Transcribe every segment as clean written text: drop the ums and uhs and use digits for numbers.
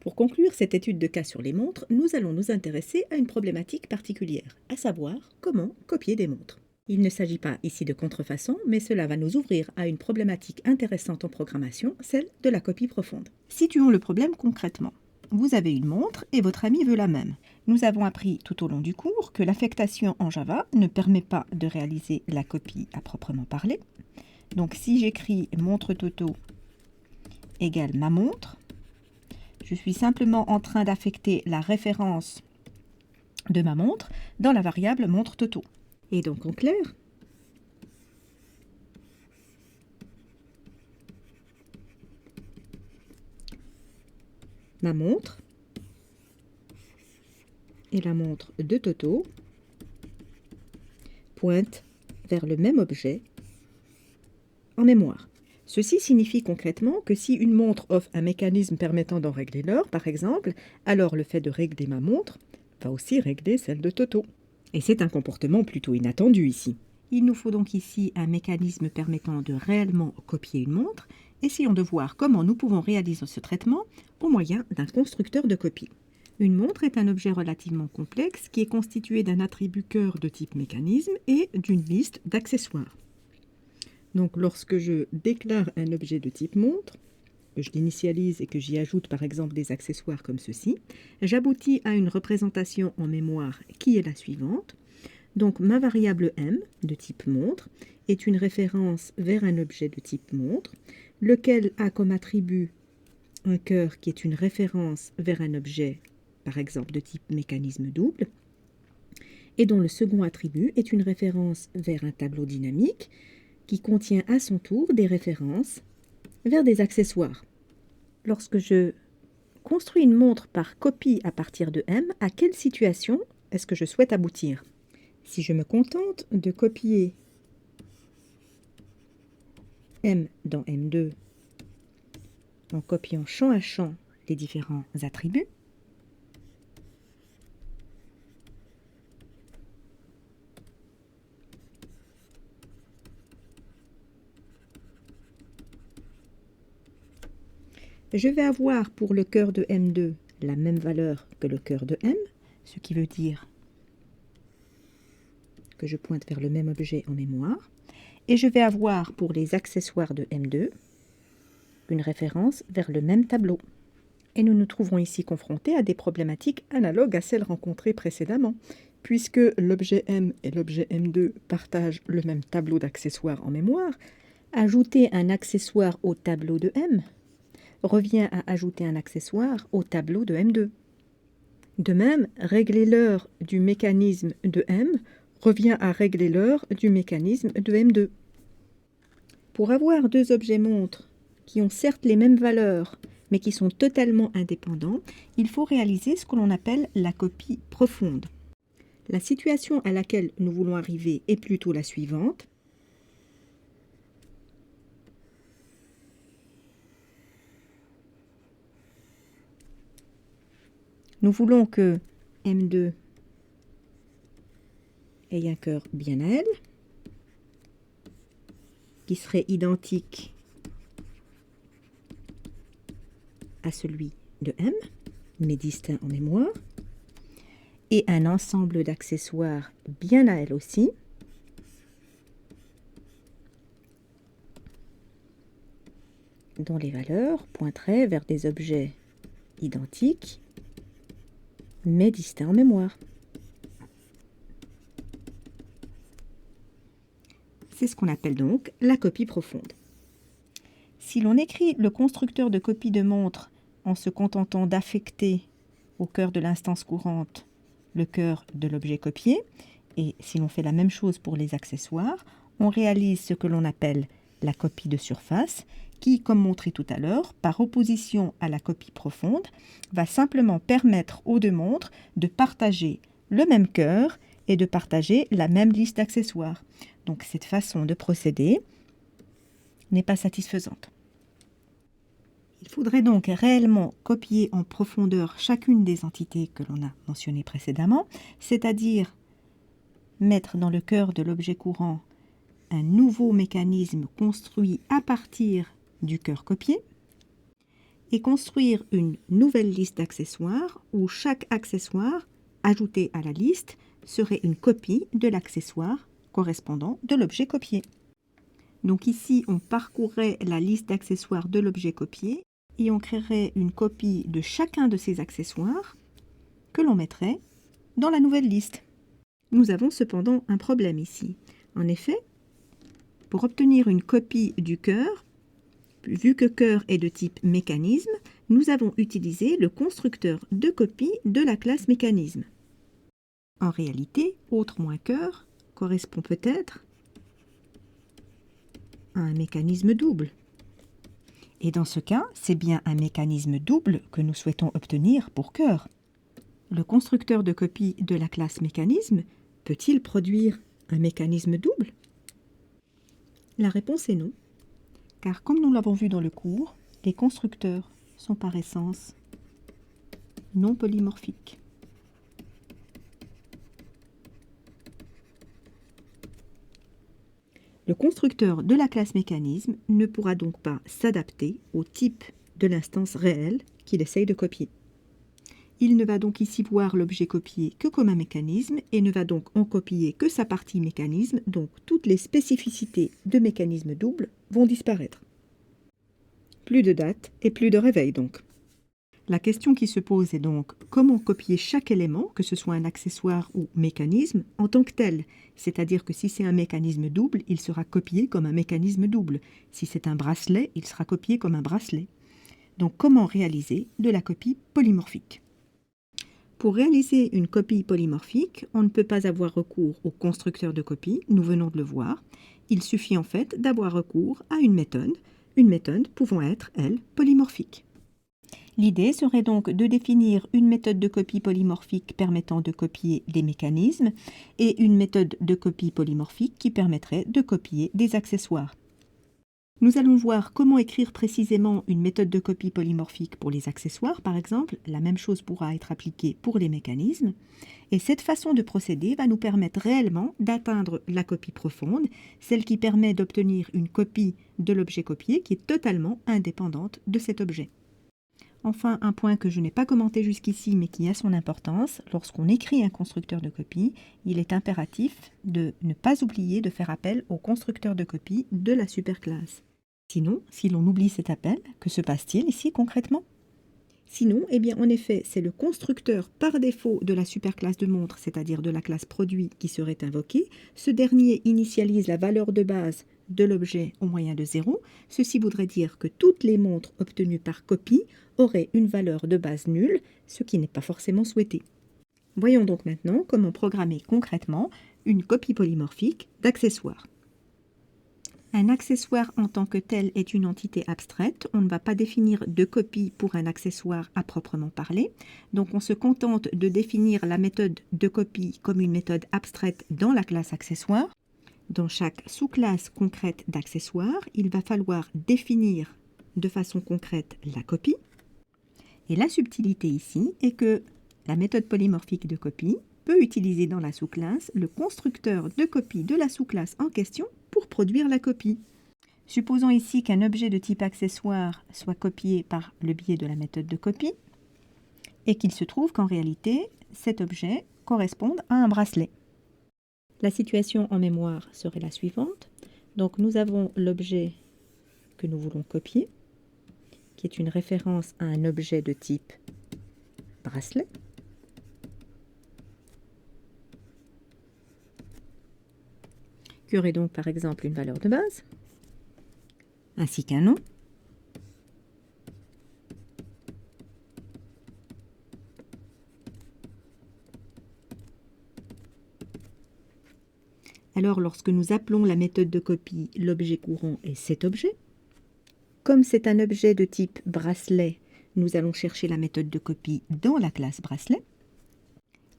Pour conclure cette étude de cas sur les montres, nous allons nous intéresser à une problématique particulière, à savoir comment copier des montres. Il ne s'agit pas ici de contrefaçon, mais cela va nous ouvrir à une problématique intéressante en programmation, celle de la copie profonde. Situons le problème concrètement. Vous avez une montre et votre ami veut la même. Nous avons appris tout au long du cours que l'affectation en Java ne permet pas de réaliser la copie à proprement parler. Donc si j'écris montre Toto égale ma montre, je suis simplement en train d'affecter la référence de ma montre dans la variable montre Toto. Et donc en clair, ma montre et la montre de Toto pointent vers le même objet en mémoire. Ceci signifie concrètement que si une montre offre un mécanisme permettant d'en régler l'heure, par exemple, alors le fait de régler ma montre va aussi régler celle de Toto. Et c'est un comportement plutôt inattendu ici. Il nous faut donc ici un mécanisme permettant de réellement copier une montre. Essayons de voir comment nous pouvons réaliser ce traitement au moyen d'un constructeur de copie. Une montre est un objet relativement complexe qui est constitué d'un attribut cœur de type mécanisme et d'une liste d'accessoires. Donc lorsque je déclare un objet de type montre, que je l'initialise et que j'y ajoute par exemple des accessoires comme ceci, j'aboutis à une représentation en mémoire qui est la suivante. Donc ma variable m de type montre est une référence vers un objet de type montre, lequel a comme attribut un cœur qui est une référence vers un objet par exemple de type mécanisme double, et dont le second attribut est une référence vers un tableau dynamique qui contient à son tour des références vers des accessoires. Lorsque je construis une montre par copie à partir de M, à quelle situation est-ce que je souhaite aboutir? Si je me contente de copier M dans M2 en copiant champ à champ les différents attributs, je vais avoir pour le cœur de M2 la même valeur que le cœur de M, ce qui veut dire que je pointe vers le même objet en mémoire. Et je vais avoir pour les accessoires de M2 une référence vers le même tableau. Et nous nous trouvons ici confrontés à des problématiques analogues à celles rencontrées précédemment, puisque l'objet M et l'objet M2 partagent le même tableau d'accessoires en mémoire. Ajouter un accessoire au tableau de M revient à ajouter un accessoire au tableau de M2. De même, régler l'heure du mécanisme de M revient à régler l'heure du mécanisme de M2. Pour avoir deux objets montres qui ont certes les mêmes valeurs, mais qui sont totalement indépendants, il faut réaliser ce que l'on appelle la copie profonde. La situation à laquelle nous voulons arriver est plutôt la suivante. Nous voulons que M2 ait un cœur bien à elle, qui serait identique à celui de M, mais distinct en mémoire, et un ensemble d'accessoires bien à elle aussi, dont les valeurs pointeraient vers des objets identiques, mais distincts en mémoire. C'est ce qu'on appelle donc la copie profonde. Si l'on écrit le constructeur de copie de montre en se contentant d'affecter au cœur de l'instance courante le cœur de l'objet copié, et si l'on fait la même chose pour les accessoires, on réalise ce que l'on appelle la copie de surface, qui, comme montré tout à l'heure, par opposition à la copie profonde, va simplement permettre aux deux montres de partager le même cœur et de partager la même liste d'accessoires. Donc cette façon de procéder n'est pas satisfaisante. Il faudrait donc réellement copier en profondeur chacune des entités que l'on a mentionnées précédemment, c'est-à-dire mettre dans le cœur de l'objet courant un nouveau mécanisme construit à partir du cœur copié, et construire une nouvelle liste d'accessoires où chaque accessoire ajouté à la liste serait une copie de l'accessoire correspondant de l'objet copié. Donc ici, on parcourrait la liste d'accessoires de l'objet copié et on créerait une copie de chacun de ces accessoires que l'on mettrait dans la nouvelle liste. Nous avons cependant un problème ici. En effet, pour obtenir une copie du cœur, vu que cœur est de type mécanisme, nous avons utilisé le constructeur de copie de la classe mécanisme. En réalité, autre moins cœur correspond peut-être à un mécanisme double. Et dans ce cas, c'est bien un mécanisme double que nous souhaitons obtenir pour cœur. Le constructeur de copie de la classe mécanisme peut-il produire un mécanisme double? La réponse est non, car comme nous l'avons vu dans le cours, les constructeurs sont par essence non polymorphiques. Le constructeur de la classe mécanisme ne pourra donc pas s'adapter au type de l'instance réelle qu'il essaye de copier. Il ne va donc ici voir l'objet copié que comme un mécanisme et ne va donc en copier que sa partie mécanisme, donc toutes les spécificités de mécanisme double vont disparaître. Plus de date et plus de réveil donc. La question qui se pose est donc comment copier chaque élément, que ce soit un accessoire ou mécanisme, en tant que tel. C'est-à-dire que si c'est un mécanisme double, il sera copié comme un mécanisme double. Si c'est un bracelet, il sera copié comme un bracelet. Donc comment réaliser de la copie polymorphique? Pour réaliser une copie polymorphique, on ne peut pas avoir recours au constructeur de copie, nous venons de le voir. Il suffit en fait d'avoir recours à une méthode pouvant être, elle, polymorphique. L'idée serait donc de définir une méthode de copie polymorphique permettant de copier des mécanismes et une méthode de copie polymorphique qui permettrait de copier des accessoires. Nous allons voir comment écrire précisément une méthode de copie polymorphique pour les accessoires, par exemple. La même chose pourra être appliquée pour les mécanismes. Et cette façon de procéder va nous permettre réellement d'atteindre la copie profonde, celle qui permet d'obtenir une copie de l'objet copié qui est totalement indépendante de cet objet. Enfin, un point que je n'ai pas commenté jusqu'ici, mais qui a son importance, lorsqu'on écrit un constructeur de copie, il est impératif de ne pas oublier de faire appel au constructeur de copie de la superclasse. Sinon, si l'on oublie cet appel, que se passe-t-il ici concrètement? Sinon, eh bien, en effet, c'est le constructeur par défaut de la superclasse de montre, c'est-à-dire de la classe produit, qui serait invoqué. Ce dernier initialise la valeur de base de l'objet au moyen de 0. Ceci voudrait dire que toutes les montres obtenues par copie auraient une valeur de base nulle, ce qui n'est pas forcément souhaité. Voyons donc maintenant comment programmer concrètement une copie polymorphique d'accessoires. Un accessoire en tant que tel est une entité abstraite. On ne va pas définir de copie pour un accessoire à proprement parler. Donc on se contente de définir la méthode de copie comme une méthode abstraite dans la classe accessoire. Dans chaque sous-classe concrète d'accessoire, il va falloir définir de façon concrète la copie. Et la subtilité ici est que la méthode polymorphique de copie peut utiliser dans la sous-classe le constructeur de copie de la sous-classe en question pour produire la copie. Supposons ici qu'un objet de type accessoire soit copié par le biais de la méthode de copie et qu'il se trouve qu'en réalité, cet objet corresponde à un bracelet. La situation en mémoire serait la suivante. Donc nous avons l'objet que nous voulons copier, qui est une référence à un objet de type bracelet. Qui aurait donc par exemple une valeur de base, ainsi qu'un nom. Alors lorsque nous appelons la méthode de copie, l'objet courant est cet objet. Comme c'est un objet de type bracelet, nous allons chercher la méthode de copie dans la classe bracelet,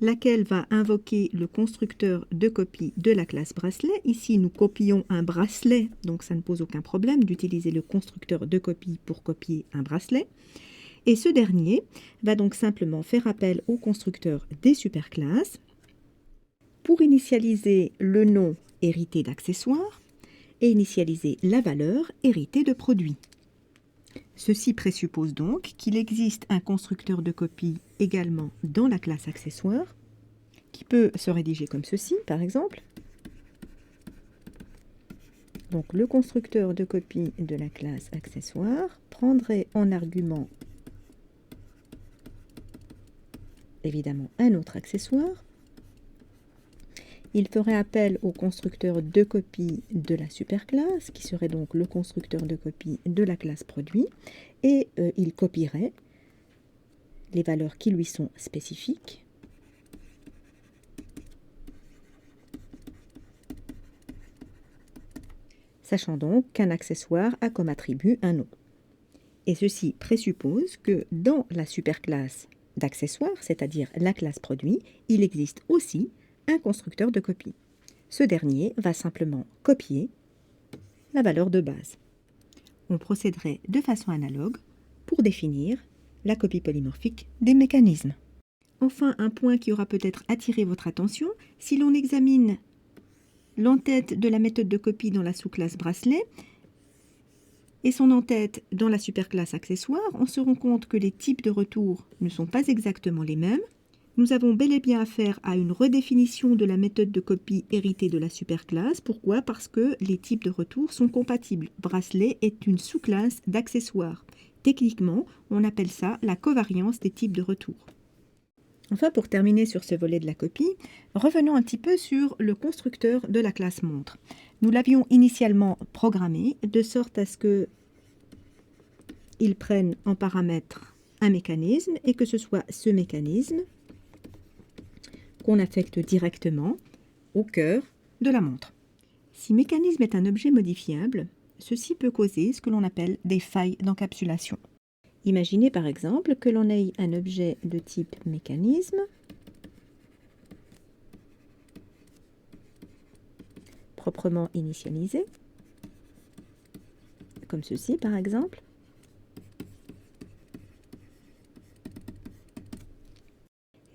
laquelle va invoquer le constructeur de copie de la classe bracelet. Ici, nous copions un bracelet, donc ça ne pose aucun problème d'utiliser le constructeur de copie pour copier un bracelet. Et ce dernier va donc simplement faire appel au constructeur des superclasses pour initialiser le nom hérité d'accessoire et initialiser la valeur héritée de produit. Ceci présuppose donc qu'il existe un constructeur de copie également dans la classe accessoire, qui peut se rédiger comme ceci, par exemple. Donc le constructeur de copie de la classe accessoire prendrait en argument évidemment un autre accessoire. Il ferait appel au constructeur de copie de la superclasse, qui serait donc le constructeur de copie de la classe produit, et il copierait les valeurs qui lui sont spécifiques. Sachant donc qu'un accessoire a comme attribut un nom. Et ceci présuppose que dans la superclasse d'accessoires, c'est-à-dire la classe produit, il existe aussi un constructeur de copie. Ce dernier va simplement copier la valeur de base. On procéderait de façon analogue pour définir la copie polymorphique des mécanismes. Enfin, un point qui aura peut-être attiré votre attention, si l'on examine l'entête de la méthode de copie dans la sous-classe bracelet et son entête dans la superclasse accessoire, on se rend compte que les types de retour ne sont pas exactement les mêmes. Nous avons bel et bien affaire à une redéfinition de la méthode de copie héritée de la superclasse. Pourquoi? Parce que les types de retour sont compatibles. Bracelet est une sous-classe d'accessoires. Techniquement, on appelle ça la covariance des types de retour. Enfin, pour terminer sur ce volet de la copie, revenons un petit peu sur le constructeur de la classe montre. Nous l'avions initialement programmé de sorte à ce qu'il prenne en paramètre un mécanisme et que ce soit ce mécanisme qu'on affecte directement au cœur de la montre. Si mécanisme est un objet modifiable, ceci peut causer ce que l'on appelle des failles d'encapsulation. Imaginez par exemple que l'on ait un objet de type mécanisme proprement initialisé, comme ceci par exemple.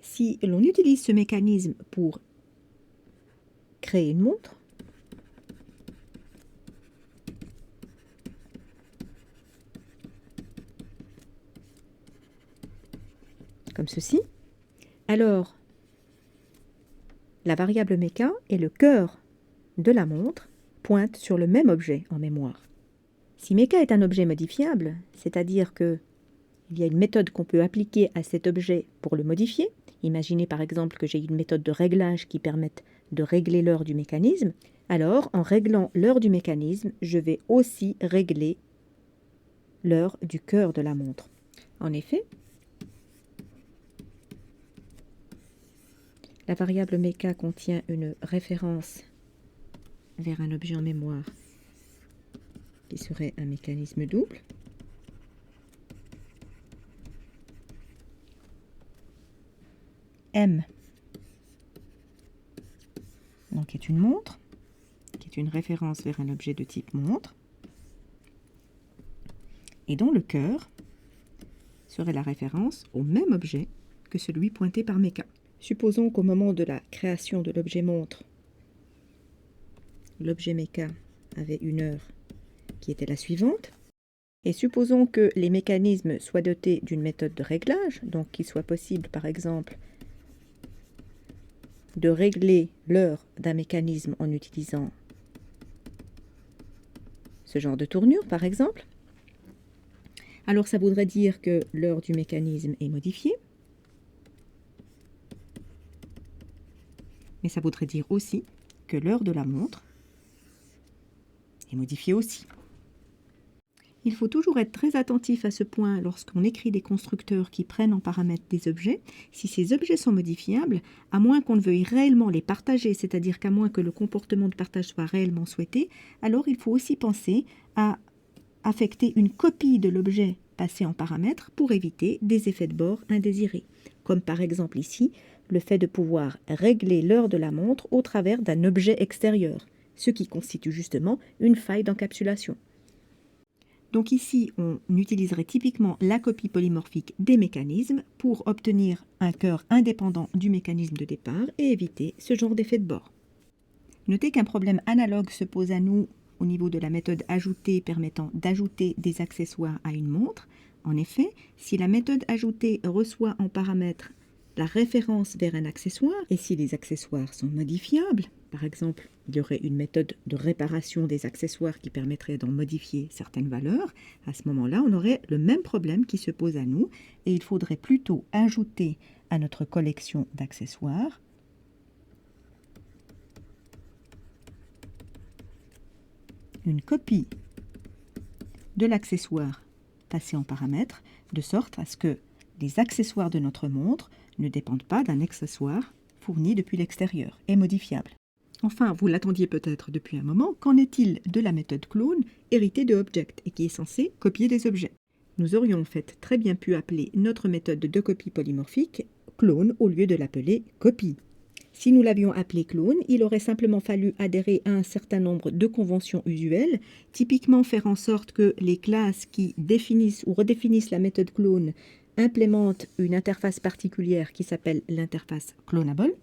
Si l'on utilise ce mécanisme pour créer une montre, comme ceci, alors la variable méca et le cœur de la montre pointent sur le même objet en mémoire. Si méca est un objet modifiable, c'est-à-dire qu'il y a une méthode qu'on peut appliquer à cet objet pour le modifier, imaginez par exemple que j'ai une méthode de réglage qui permette de régler l'heure du mécanisme, alors en réglant l'heure du mécanisme, je vais aussi régler l'heure du cœur de la montre. En effet, la variable méca contient une référence vers un objet en mémoire qui serait un mécanisme double. M, donc est une montre, qui est une référence vers un objet de type montre, et dont le cœur serait la référence au même objet que celui pointé par méca. Supposons qu'au moment de la création de l'objet montre, l'objet méca avait une heure qui était la suivante, et supposons que les mécanismes soient dotés d'une méthode de réglage, donc qu'il soit possible par exemple de régler l'heure d'un mécanisme en utilisant ce genre de tournure par exemple. Alors ça voudrait dire que l'heure du mécanisme est modifiée, mais ça voudrait dire aussi que l'heure de la montre est modifiée aussi. Il faut toujours être très attentif à ce point lorsqu'on écrit des constructeurs qui prennent en paramètre des objets. Si ces objets sont modifiables, à moins qu'on ne veuille réellement les partager, c'est-à-dire qu'à moins que le comportement de partage soit réellement souhaité, alors il faut aussi penser à affecter une copie de l'objet passé en paramètre pour éviter des effets de bord indésirés, comme par exemple ici, le fait de pouvoir régler l'heure de la montre au travers d'un objet extérieur, ce qui constitue justement une faille d'encapsulation. Donc ici, on utiliserait typiquement la copie polymorphique des mécanismes pour obtenir un cœur indépendant du mécanisme de départ et éviter ce genre d'effet de bord. Notez qu'un problème analogue se pose à nous au niveau de la méthode ajoutée permettant d'ajouter des accessoires à une montre. En effet, si la méthode ajoutée reçoit en paramètre la référence vers un accessoire, et si les accessoires sont modifiables, par exemple, il y aurait une méthode de réparation des accessoires qui permettrait d'en modifier certaines valeurs, à ce moment-là, on aurait le même problème qui se pose à nous, et il faudrait plutôt ajouter à notre collection d'accessoires une copie de l'accessoire passé en paramètre, de sorte à ce que les accessoires de notre montre ne dépendent pas d'un accessoire fourni depuis l'extérieur et modifiable. Enfin, vous l'attendiez peut-être depuis un moment, qu'en est-il de la méthode clone héritée de object et qui est censée copier des objets? Nous aurions en fait très bien pu appeler notre méthode de copie polymorphique clone au lieu de l'appeler copie. Si nous l'avions appelé clone, il aurait simplement fallu adhérer à un certain nombre de conventions usuelles, typiquement faire en sorte que les classes qui définissent ou redéfinissent la méthode clone implémentent une interface particulière qui s'appelle l'interface clonable.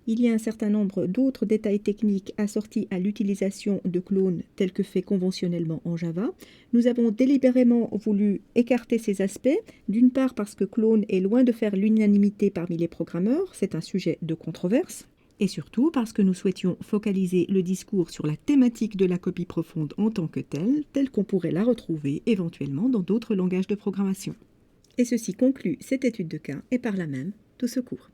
Il y a un certain nombre d'autres détails techniques assortis à l'utilisation de clones tels que fait conventionnellement en Java. Nous avons délibérément voulu écarter ces aspects, d'une part parce que clone est loin de faire l'unanimité parmi les programmeurs, c'est un sujet de controverse, et surtout parce que nous souhaitions focaliser le discours sur la thématique de la copie profonde en tant que telle qu'on pourrait la retrouver éventuellement dans d'autres langages de programmation. Et ceci conclut cette étude de cas et par là même tout ce cours.